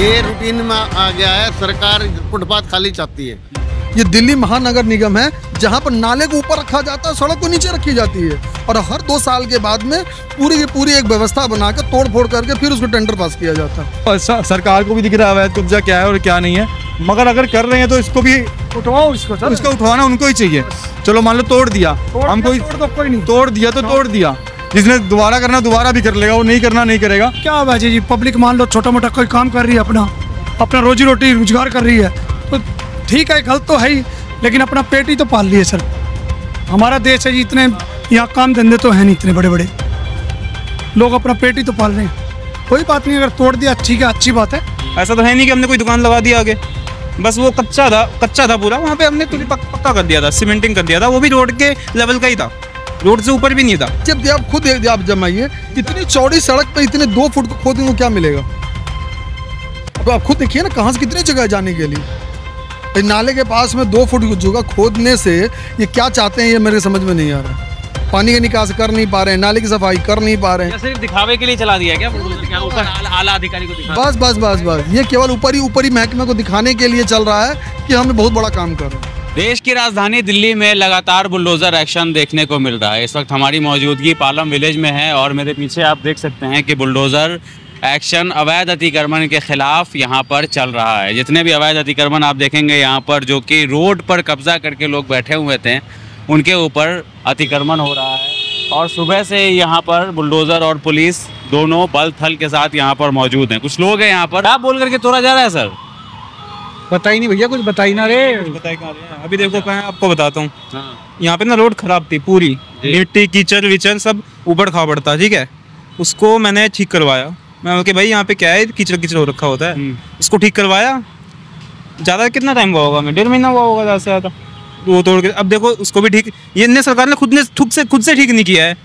ये रूटीन में आ गया है, सरकार फुटपाथ खाली चाहती है। ये दिल्ली महानगर निगम है जहां पर नाले को ऊपर रखा जाता है, सड़क को नीचे रखी जाती है और हर 2 साल के बाद में पूरी की पूरी एक व्यवस्था बनाकर तोड़ फोड़ करके फिर उसको टेंडर पास किया जाता है। सरकार को भी दिख रहा है अवैध कब्जा क्या है और क्या नहीं है, मगर अगर कर रहे हैं तो इसको भी उठवाओ, इसको उठवाना उनको ही चाहिए। चलो मान लो तोड़ दिया, हम कोई कोई नहीं तोड़ दिया तो तोड़ दिया, जिसने दोबारा करना दोबारा भी कर लेगा, वो नहीं करना नहीं करेगा। क्या बात है जी, पब्लिक मान लो छोटा मोटा कोई काम कर रही है, अपना रोजी रोटी रोजगार कर रही है तो ठीक है, गलत तो है ही, लेकिन अपना पेट ही तो पाल रही है सर। हमारा देश है जी, इतने यहाँ काम धंधे तो है नहीं, इतने बड़े बड़े लोग अपना पेट ही तो पाल रहे हैं। कोई बात नहीं, अगर तोड़ दिया ठीक है, अच्छी बात है। ऐसा तो है नहीं कि हमने कोई दुकान लगा दिया आगे, बस वो कच्चा था पूरा, वहाँ पे हमने पक्का कर दिया था, सीमेंटिंग कर दिया था, वो भी रोड के लेवल का ही था, रोड से ऊपर भी नहीं था। जब आप खुद आप जमाइए, इतनी चौड़ी सड़क पे इतने 2 फुट को खोदेंगे क्या मिलेगा? अब आप खुद देखिए ना, कहाँ से कितनी जगह जाने के लिए। नाले के पास में 2 फुट की जगह खोदने से ये क्या चाहते हैं, ये मेरे समझ में नहीं आ रहा है। पानी का निकास कर नहीं पा रहे हैं, नाले की सफाई कर नहीं पा रहे हैं। सिर्फ दिखावे के लिए चला दिया क्या ऊपर आला अधिकारी को दिखा? बस ये केवल ऊपरी महकमे को दिखाने के लिए चल रहा है कि हमने बहुत बड़ा काम कर रहे हैं। देश की राजधानी दिल्ली में लगातार बुलडोजर एक्शन देखने को मिल रहा है। इस वक्त हमारी मौजूदगी पालम विलेज में है और मेरे पीछे आप देख सकते हैं कि बुलडोजर एक्शन अवैध अतिक्रमण के खिलाफ यहाँ पर चल रहा है। जितने भी अवैध अतिक्रमण आप देखेंगे यहाँ पर, जो कि रोड पर कब्जा करके लोग बैठे हुए थे, उनके ऊपर अतिक्रमण हो रहा है और सुबह से यहाँ पर बुलडोजर और पुलिस दोनों बल थल के साथ यहाँ पर मौजूद हैं। कुछ लोग हैं यहाँ पर, क्या बोल करके तोड़ा जा रहा है सर? पता ही नहीं भैया, कुछ बता ही ना रे। अभी देखो मैं आपको बताता हूँ, यहाँ पे ना रोड खराब थी पूरी, मिट्टी कीचड़ विचड़ सब ऊबड़ खाबड़ था, ठीक है। उसको मैंने ठीक करवाया, मैं कि भाई यहाँ पे क्या है, कीचड़ हो रखा होता है, उसको ठीक करवाया। ज़्यादा कितना टाइम हुआ होगा, 1.5 महीना हुआ होगा ज़्यादा से ज़्यादा, वो तोड़ के। अब देखो उसको भी ठीक, ये सरकार ने खुद से ठीक नहीं किया है,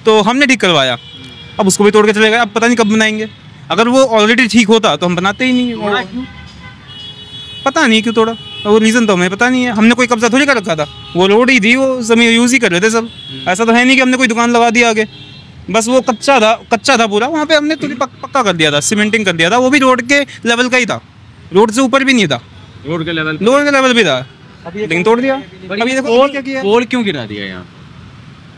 तो हमने ठीक करवाया, अब उसको भी तोड़ के चले गए। अब पता नहीं कब बनाएंगे, अगर वो ऑलरेडी ठीक होता तो हम बनाते ही नहीं। पता नहीं क्यों तोड़ा, वो रीज़न तो हमें पता नहीं है, हमने कोई कब्जा थोड़ी कर रखा था, वो रोड ही थी, वो ज़मीन यूज़ ही कर रहे थे सब। ऐसा तो है नहीं कि हमने कोई दुकान लगा दिया आगे, बस वो कच्चा था पूरा, वहाँ पे हमने पक्का कर दिया था, सीमेंटिंग कर दिया था, वो भी रोड के लेवल का ही था, रोड से ऊपर भी नहीं था, रोड के लेवल भी था, लेकिन तोड़ दिया। अभी देखो पोल क्यों गिरा दिया यहाँ?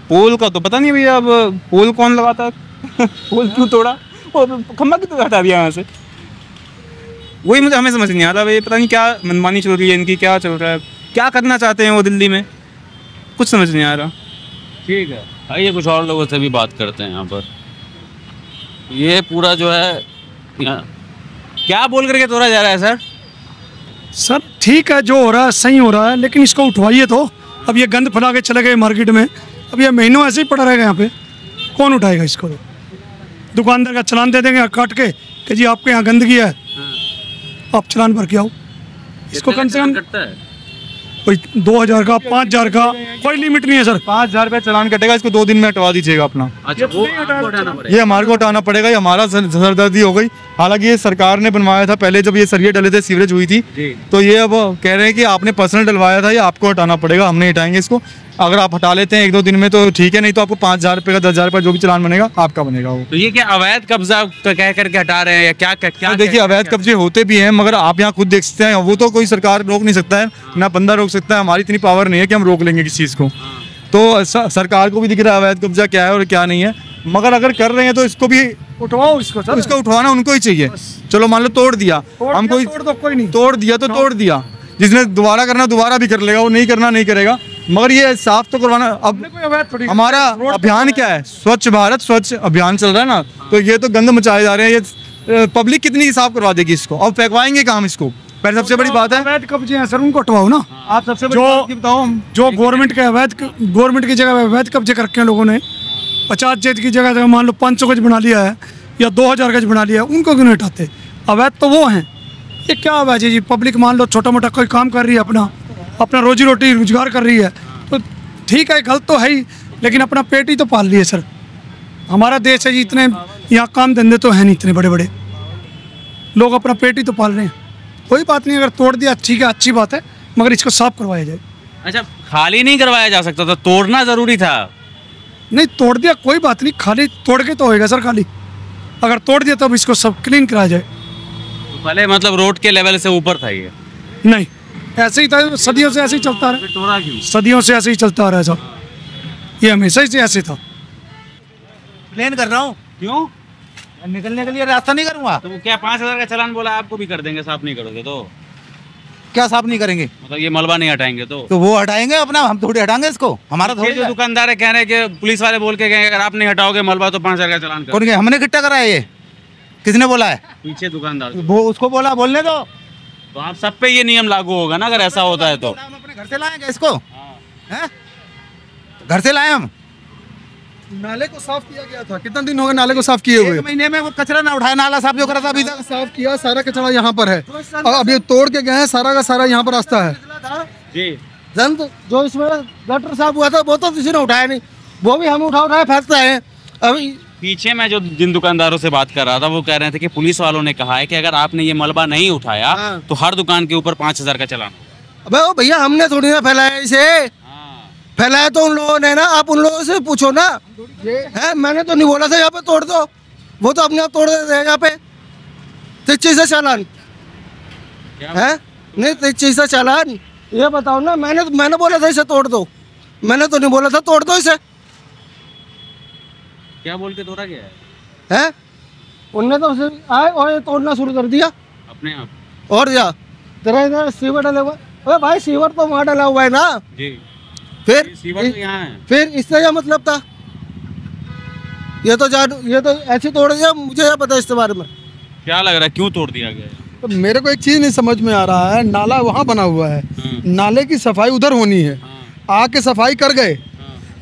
पोल का तो पता नहीं भैया, अब पोल कौन लगाता है पोल क्यों तोड़ा, और खंभा क्यों हटा दिया यहाँ से, वही मुझे हमें समझ नहीं आ रहा भाई। पता नहीं क्या मनमानी चल रही है इनकी, क्या चल रहा है, क्या करना चाहते हैं वो दिल्ली में, कुछ समझ नहीं आ रहा। ठीक है, आइए कुछ और लोगों से भी बात करते हैं यहाँ पर। ये पूरा जो है क्या बोल करके तोड़ा जा रहा है सर? सर ठीक है, जो हो रहा है सही हो रहा है, लेकिन इसको उठवाइए तो। अब ये गंद फैला के चले गए मार्केट में, अब ये महीनों ऐसे ही पड़ा रहेगा यहाँ पे, कौन उठाएगा इसको? दुकानदार का चलान दे देंगे काट के कि जी आपके यहाँ गंदगी है, आप चलान भर के आओ। इसको कम से कम कोई 2000 का 5000 का कोई लिमिट नहीं है सर। 5000 रुपये चलान कटेगा, इसको 2 दिन में हटवा दीजिएगा अपना। अच्छा, वो हटाना पड़ेगा? ये हमारे को हटाना पड़ेगा, ये हमारा सरदर्दी हो गई। हालांकि ये सरकार ने बनवाया था पहले, जब ये सरिये डले थे, सीवरेज हुई थी, तो ये अब कह रहे हैं कि आपने पर्सनल डलवाया था, ये आपको हटाना पड़ेगा, हम नहीं हटाएंगे इसको। अगर आप हटा लेते हैं 1-2 दिन में तो ठीक है, नहीं तो आपको 5000 रुपये का 10,000 रुपये जो भी चलान बनेगा आपका बनेगा वो। तो ये क्या अवैध कब्जा कह करके हटा रहे हैं या क्या? देखिए अवैध कब्जे होते भी हैं, मगर आप यहाँ खुद देख सकते हैं, वो तो कोई सरकार रोक नहीं सकता है, ना बंदा रोक सकता है, हमारी इतनी पावर नहीं है कि हम रोक लेंगे किसी चीज़ को। तो सरकार को भी दिख रहा है अवैध कब्जा क्या है और क्या नहीं है, मगर अगर कर रहे हैं तो इसको भी उठवाओ, इसको उठवाना उनको ही चाहिए। चलो मान लो तोड़ दिया, हम कोई तोड़ दिया तो तोड़ दिया, जिसने दोबारा करना दोबारा भी कर लेगा, वो नहीं करना नहीं करेगा, मगर ये साफ तो करवाना। अब हमारा अभियान क्या है, स्वच्छ भारत स्वच्छ अभियान चल रहा है ना, तो ये तो गंद मचाए जा रहे हैं, ये पब्लिक कितनी साफ करवा देगी इसको, अब फेंकवाएंगे काम इसको। पहले सबसे बड़ी बात है अवैध कब्जे हैं सर, उनको हटवाओ ना। आप सबसे बताओ, जो गवर्नमेंट की जगह अवैध कब्जे कर रखे हैं लोगों ने, 50 जेट की जगह मान लो 500 गज बना लिया है या 2000 गज बना लिया है, उनको क्यों नहीं हटाते? अवैध तो वो हैं, ये क्या अवैध है जी? पब्लिक मान लो छोटा मोटा कोई काम कर रही है, अपना रोजी रोटी रोजगार कर रही है तो ठीक है, गलत तो है ही, लेकिन अपना पेट ही तो पाल रही है सर। हमारा देश है जी, इतने यहाँ काम धंधे तो है नहीं, इतने बड़े बड़े लोग अपना पेट ही तो पाल रहे हैं। कोई बात नहीं, अगर तोड़ दिया ठीक है, अच्छी बात है, मगर इसको साफ करवाया जाए। अच्छा, खाली नहीं करवाया जा सकता था, तोड़ना जरूरी था? नहीं तोड़ दिया कोई बात नहीं, खाली तोड़ के तो होएगा सर, खाली अगर तोड़ दिया तब इसको सब क्लीन कराया जाए। पहले मतलब रोड के लेवल से ऊपर था ये? नहीं, ऐसे ही था, सदियों से ऐसे ही चलता रहा। फिर तोड़ा क्यों? सदियों से ऐसे ही चलता रहा है सब, ये हमेशा ही ऐसे था। प्लेन कर रहा हूँ, क्यों? निकलने के लिए रास्ता नहीं करूँगा। तो क्या 5,000 का चालान बोला, आपको भी कर देंगे साफ नहीं करोगे तो? क्या साफ नहीं करेंगे? मतलब ये मलबा नहीं हटाएंगे तो? तो वो हटाएंगे अपना, हम थोड़ी हटाएंगे इसको, हमारा ये थोड़ी जो दुकानदार है कह रहे हैं कि पुलिस वाले बोल के गए अगर आप नहीं हटाओगे मलबा तो 5,000 का चालान कर। कौन गया? हमने इकट्ठा करा है ये? किसने बोला है? पीछे दुकानदार। वो उसको बोला, बोलने दो। तो आप सब पे ये नियम लागू होगा ना अगर ऐसा होता है तो? हम अपने घर से लाएंगे इसको, हैं? घर से लाए हम। नाले को साफ किया गया था, कितना दिन हो गए नाले को साफ किए हुए? 1 महीने में वो कचरा ना उठाया, नाला साफ जो करा था अभी तक। साफ किया, सारा कचरा यहाँ पर है और अभी तोड़ के गए हैं, सारा का सारा यहाँ पर रास्ता है। जी। जो इसमें गटर साफ हुआ था वो तो किसी ने उठाया नहीं, वो भी हम उठाए फेंकते हैं। अभी पीछे मैं जो जिन दुकानदारों से बात कर रहा था वो कह रहे थे कि पुलिस वालों ने कहा है कि अगर आपने ये मलबा नहीं उठाया तो हर दुकान के ऊपर 5,000 का चालान। अबे वो भैया हमने थोड़ी ना फैलाया इसे, फैलाया तो उन लोगों ने ना, आप उन लोगों से पूछो ना। है, मैंने तो नहीं बोला था यहाँ पे तोड़ दो, वो तो अपने आप तोड़ देते हैं यहाँ पे। 23 से चालान है, नहीं 23 से चालान। ये बताओ ना, मैंने बोला था इसे तोड़ दो, मैंने तो नहीं बोला था तोड़ दो इसे। क्या बोल के तोड़ा गया है? उनने तो आए और ये तोड़ना शुरू कर दिया अपने आप। और क्या तेरा इधर सीवर डला हुआ है? अबे भाई सीवर तो वहाँ डला हुआ है ना, जी। फिर सीवर तो यहाँ है। फिर इससे क्या मतलब था? ये तो ऐसे तोड़ दिया, मुझे क्या पता इसके बारे में। क्या लग रहा है क्यों तोड़ दिया गया है? तो मेरे को एक चीज नहीं समझ में आ रहा है, नाला वहाँ बना हुआ है, नाले की सफाई उधर होनी है, आके सफाई कर गए,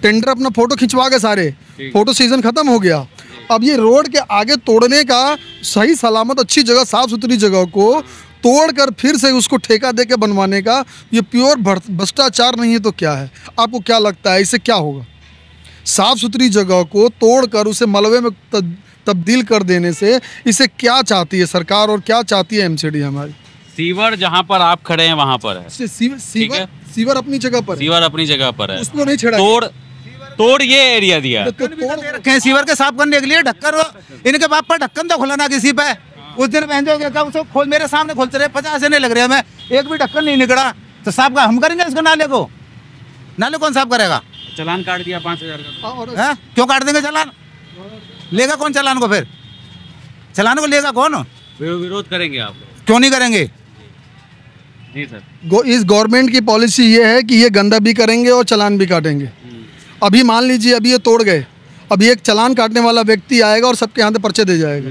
टेंडर अपना फोटो खिंचवा गए, सारे फोटो सीजन खत्म हो गया। अब ये रोड के आगे तोड़ने का, सही सलामत अच्छी जगह साफ सुथरी जगह को तोड़कर फिर से उसको ठेका दे के बनवाने का ये प्योर भ्रष्टाचार नहीं है तो क्या है? आपको क्या लगता है इससे क्या होगा? साफ सुथरी जगह को तोड़कर उसे मलबे में तब्दील कर देने से इसे क्या चाहती है सरकार और क्या चाहती है एमसीडी हमारी? सीवर जहाँ पर आप खड़े हैं वहाँ पर है। सीवर अपनी जगह पर है, सीवर अपनी जगह पर है, उसको नहीं छेड़ा। तोड़ ये एरिया दिया है। कहीं सीवर के साफ करने के लिए ढक्कन, इनके बाप पर ढक्कन तो खोला ना किसी पे। उस दिन पहन जो उसको खोल, मेरे सामने खोलते रहे, 50 से नहीं लग रहे हमें, एक भी ढक्कन नहीं निकला। तो साफ का हम करेंगे इसको, नाले को? नाले कौन साफ करेगा? चालान काट दिया 5,000 का। है? क्यों काट देंगे चालान? लेगा कौन चालान को? फिर चालान को लेगा कौन? विरोध करेंगे आप? क्यों नहीं करेंगे? जी सर। इस गवर्नमेंट की पॉलिसी ये है कि ये गंदा भी करेंगे और चालान भी काटेंगे। अभी मान लीजिए अभी ये तोड़ गए, अभी एक चालान काटने वाला व्यक्ति आएगा और सबके हाथ पर्चे दे जाएगा।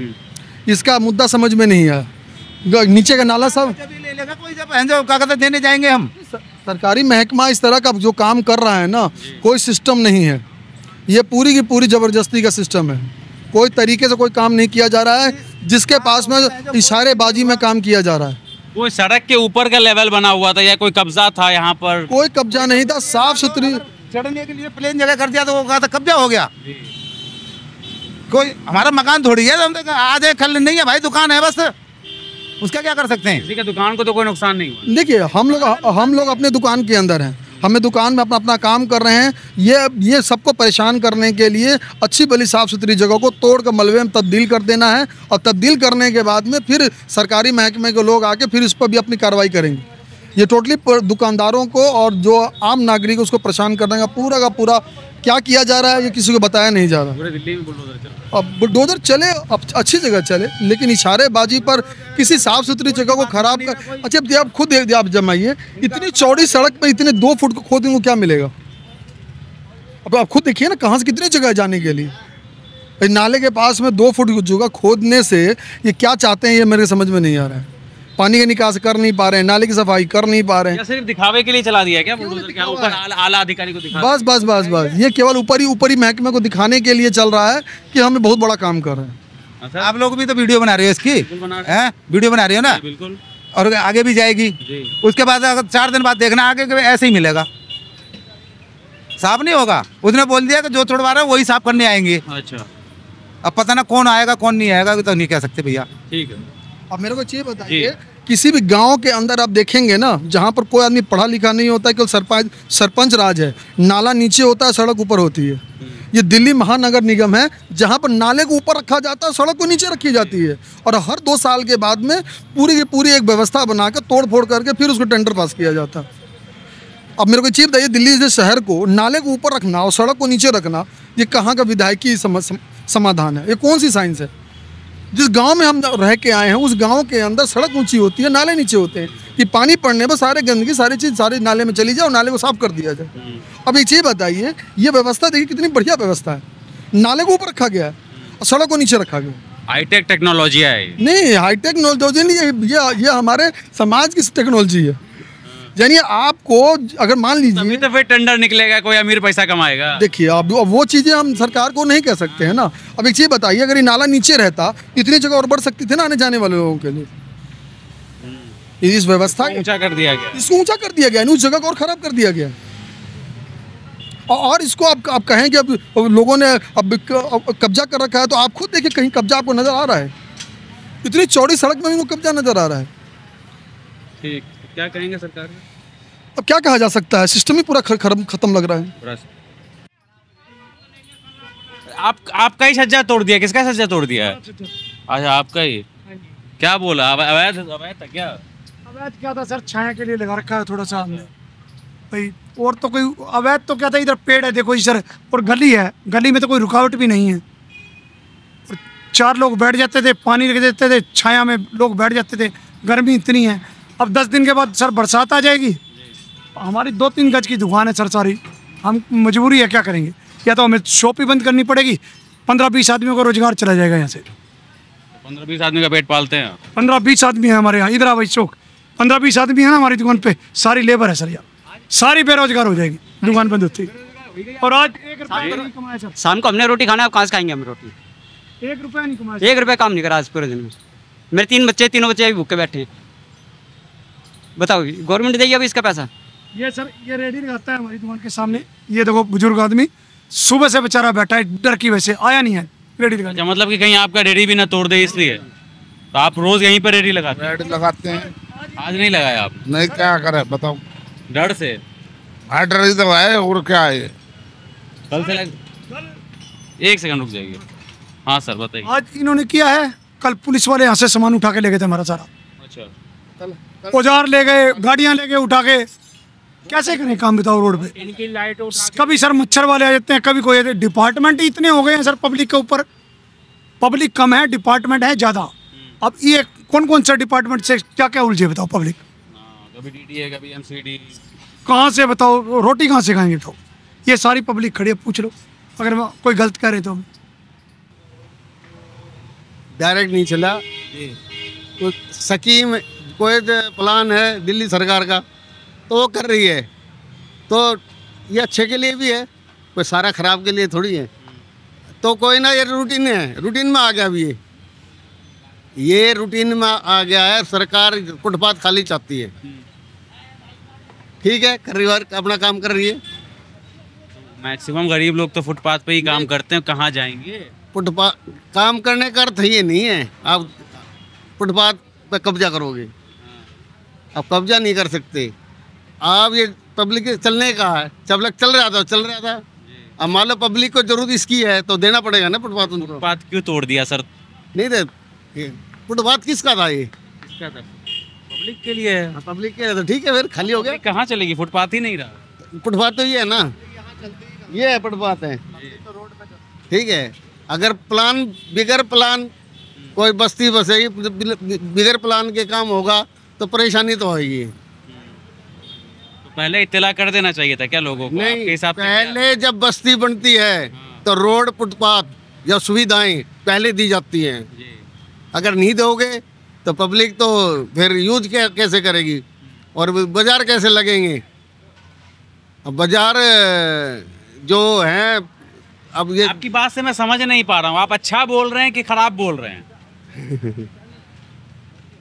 इसका मुद्दा समझ में नहीं आया। नीचे का नाला सब ले लेगा कोई, जब कागज देने जाएंगे हम। सरकारी महकमा इस तरह का जो काम कर रहा है ना, कोई सिस्टम नहीं है, ये पूरी की पूरी जबरदस्ती का सिस्टम है। कोई तरीके से कोई काम नहीं किया जा रहा है, जिसके पास में इशारेबाजी में काम किया जा रहा है। कोई सड़क के ऊपर का लेवल बना हुआ था या कोई कब्जा था यहाँ पर? कोई कब्जा नहीं था, साफ सुथरी चढ़ने के लिए प्लेन जगह कर दिया तो वो कहा था कब्जा हो गया। कोई हमारा मकान थोड़ी है, हम तो आज है कल नहीं है भाई, दुकान है बस, उसका क्या कर सकते हैं? किसी के दुकान को तो कोई नुकसान नहीं हुआ। देखिए हम लोग अपने दुकान के अंदर हैं, हमें दुकान में अपना काम कर रहे हैं। ये सबको परेशान करने के लिए अच्छी भली साफ़ सुथरी जगह को तोड़ कर मलबे में तब्दील कर देना है, और तब्दील करने के बाद में फिर सरकारी महकमे के लोग आके फिर इस पर भी अपनी कार्रवाई करेंगे। ये टोटली दुकानदारों को और जो आम नागरिक उसको परेशान करने का पूरा क्या किया जा रहा है ये किसी को बताया नहीं जा रहा। पूरे दिल्ली में बुलडोजर चल, अब बुलडोजर चले, अब अच्छी जगह चले, लेकिन इशारेबाजी पर किसी साफ सुथरी जगह को खराब कर। अच्छा आप खुद आप जमाइए, इतनी चौड़ी सड़क पे इतने 2 फुट को खोदेंगे को क्या मिलेगा? अब आप खुद देखिए ना, कहाँ से कितनी जगह जाने के लिए। नाले के पास में 2 फुट जगह खोदने से ये क्या चाहते हैं ये मेरे समझ में नहीं आ रहा है। पानी का निकास कर नहीं पा रहे हैं, नाले की सफाई कर नहीं पा रहे हैं। सिर्फ दिखावे के लिए चला दिया क्या बुलडोजर? क्या ऊपर आला अधिकारी को दिखा? बस ये केवल ऊपरी महकमे को दिखाने के लिए चल रहा है कि हमें बहुत बड़ा काम कर रहे हैं। आप लोग भी तो वीडियो बना रहे हो इसकी, वीडियो बना रहे हो ना? बिल्कुल, और आगे भी जाएगी। उसके बाद अगर 4 दिन बाद देखना आगे ऐसे ही मिलेगा, साफ नहीं होगा। उसने बोल दिया कि जो छोड़वा रहा है वही साफ करने आएंगे। अच्छा, अब पता ना कौन आएगा कौन नहीं आएगा तो नहीं कह सकते भैया। ठीक है। अब मेरे को ये बताइए, किसी भी गांव के अंदर आप देखेंगे ना, जहां पर कोई आदमी पढ़ा लिखा नहीं होता, केवल सरपंच राज है, नाला नीचे होता है, सड़क ऊपर होती है। ये दिल्ली महानगर निगम है, जहाँ पर नाले को ऊपर रखा जाता है, सड़क को नीचे रखी जाती है, और हर 2 साल के बाद में पूरी की पूरी एक व्यवस्था बनाकर तोड़ फोड़ करके फिर उसको टेंडर पास किया जाता है। अब मेरे को चीज बताइए, दिल्ली जैसे शहर को नाले को ऊपर रखना और सड़क को नीचे रखना, ये कहाँ का विधायकी समाधान है? ये कौन सी साइंस है? जिस गांव में हम रह के आए हैं उस गांव के अंदर सड़क ऊंची होती है, नाले नीचे होते हैं, कि पानी पड़ने पर सारे गंदगी सारी चीज़ सारे नाले में चली जाए और नाले को साफ कर दिया जाए। अब एक चीज़ बताइए, ये व्यवस्था देखिए कितनी बढ़िया व्यवस्था है, नाले को ऊपर रखा गया है और सड़क को नीचे रखा गया। हाईटेक टेक्नोलॉजी है नहीं, हाईटेक टेक्नोलॉजी नहीं, ये हमारे समाज की टेक्नोलॉजी है। यानी आपको अगर मान लीजिए, तो फिर टेंडर निकलेगा, कोई अमीर पैसा कमाएगा। देखिए अब वो चीज़ें हम सरकार को नहीं कह सकते हैं ना। अब एक चीज़ बताइए, अगर ये नाला नीचे रहता इतनी जगह और बढ़ सकती थी ना आने जाने वाले लोगों के लिए। इस व्यवस्था ऊंचा कर दिया गया, इसको ऊंचा कर दिया गया, उस जगह को और खराब कर दिया गया। और इसको आप कहें कि अब लोगों ने अब कब्जा कर रखा है, तो आप खुद देखिए कहीं कब्जा आपको नजर आ रहा है? इतनी चौड़ी सड़क में भी कब्जा नजर आ रहा है। ठीक, क्या कहेंगे सरकार को? अब क्या कहा जा सकता है, सिस्टम ही पूरा खत्म लग रहा है। आपका ही छज्जा तोड़ दिया, किसका छज्जा तोड़ दिया है? अच्छा, आपका ही। क्या बोला? अवैध था क्या? अवैध क्या था सर, छाया के लिए लगा रखा है थोड़ा सा हमने भाई, और तो कोई अवैध तो क्या था, इधर पेड़ है देखो जी सर, और गली है, गली में तो कोई रुकावट भी नहीं है, और 4 लोग बैठ जाते थे, पानी रख देते थे, छाया में लोग बैठ जाते थे। गर्मी इतनी है, अब 10 दिन के बाद सर बरसात आ जाएगी, हमारी 2-3 गज की दुकान है सर सारी, हम मजबूरी है, क्या करेंगे? या तो हमें शॉप ही बंद करनी पड़ेगी, 15-20 आदमियों का रोजगार चला जाएगा यहाँ से। 15-20 आदमी का पेट पालते हैं? 15-20 आदमी है हमारे यहाँ, इधर आ भाई चौक, 15-20 आदमी है ना हमारी दुकान पे, सारी लेबर है सर यहाँ, सारी बेरोजगार हो जाएगी दुकान बंद होती। और आज 1 रुपया नहीं कमाया सर, शाम को हमने रोटी खाना है, कहाँ से खाएंगे हम रोटी? 1 रुपया नहीं कमाया, 1 रुपया काम नहीं करा आज पूरे दिन में। मेरे 3 बच्चे, तीनों बच्चे अभी भूखे बैठे हैं, बताओ गवर्नमेंट देगी अभी इसका पैसा? ये सर ये रेडी लगाता है हमारी दुकान के सामने, ये देखो बुजुर्ग आदमी सुबह से बेचारा बैठा है, डर की वजह से आया नहीं है रेडी लगाने। मतलब कि कहीं आपका रेडी भी ना तोड़ दे, इसलिए तो आप रोज यहीं पर रेडी लगाते हैं? रेडी लगाते हैं। आज नहीं लगाया आप? नहीं, क्या करे बताओ, डर से? हाँ, डर ही तो है, और क्या है। कल से 1 सेकंड रुक जाइए। हाँ सर बताइए। आज इन्होंने किया है, कल पुलिस वाले यहाँ से सामान उठा के ले गए थे हमारा सारा। अच्छा, औजार ले गए, गाड़ियाँ ले गए उठा के, कैसे करें काम बताओ रोड पे? इनकी लाइट कभी सर मच्छर वाले आ जाते हैं, कभी कोई डिपार्टमेंट इतने हो गए हैं सर पब्लिक के ऊपर, पब्लिक कम है, डिपार्टमेंट है ज़्यादा। अब ये कौन सा डिपार्टमेंट से क्या क्या उलझे बताओ पब्लिक? कभी डीडीए, कभी एमसीडी, कहाँ से बताओ रोटी कहाँ से खाएंगे? तो ये सारी पब्लिक खड़ी है, पूछ लो अगर मैं कोई गलत कह रहे तो। डायरेक्ट नहीं चला, तो स्कीम कोई प्लान है दिल्ली सरकार का तो वो कर रही है, तो ये अच्छे के लिए भी है, कोई सारा खराब के लिए थोड़ी है। तो कोई ना, ये रूटीन है, रूटीन में आ गया अभी ये रूटीन में आ गया है। सरकार फुटपाथ खाली चाहती है, ठीक है, कर रही है, अपना काम कर रही है। मैक्सिमम गरीब लोग तो फुटपाथ पे ही काम करते हैं, कहाँ जाएंगे? फुटपाथ काम करने का अर्थ ये नहीं है आप फुटपाथ पे कब्जा करोगे, आप कब्जा नहीं कर सकते। आप ये पब्लिक के चलने का है, चल रहा था। अब मान लो पब्लिक को जरूरत इसकी है तो देना पड़ेगा ना फुटपाथ उनको। फुटपाथ क्यों तोड़ दिया सर? नहीं दे, फुटपाथ किसका था? ये किसका था? पब्लिक के लिए है। पब्लिक के लिए तो ठीक है, फिर खाली हो गया। कहाँ चलेगी? फुटपाथ ही नहीं रहा। फुटपाथ तो ये है ना, ये है फुटपाथ है, ठीक है। अगर प्लान बिगर प्लान कोई बस्ती बसेगी, बिगर प्लान के काम होगा तो परेशानी तो होगी। पहले इत्तला कर देना चाहिए था क्या लोगों को? नहीं, पहले जब बस्ती बनती है तो रोड फुटपाथ या सुविधाएं पहले दी जाती हैं। अगर नहीं दोगे तो पब्लिक तो फिर यूज कैसे करेगी और बाजार कैसे लगेंगे? अब बाजार जो है, अब ये आपकी बात से मैं समझ नहीं पा रहा हूँ, आप अच्छा बोल रहे हैं कि खराब बोल रहे हैं?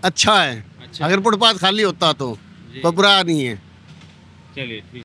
अच्छा है, अगर फुटपाथ खाली होता तो बुरा नहीं है। चलिए ठीक।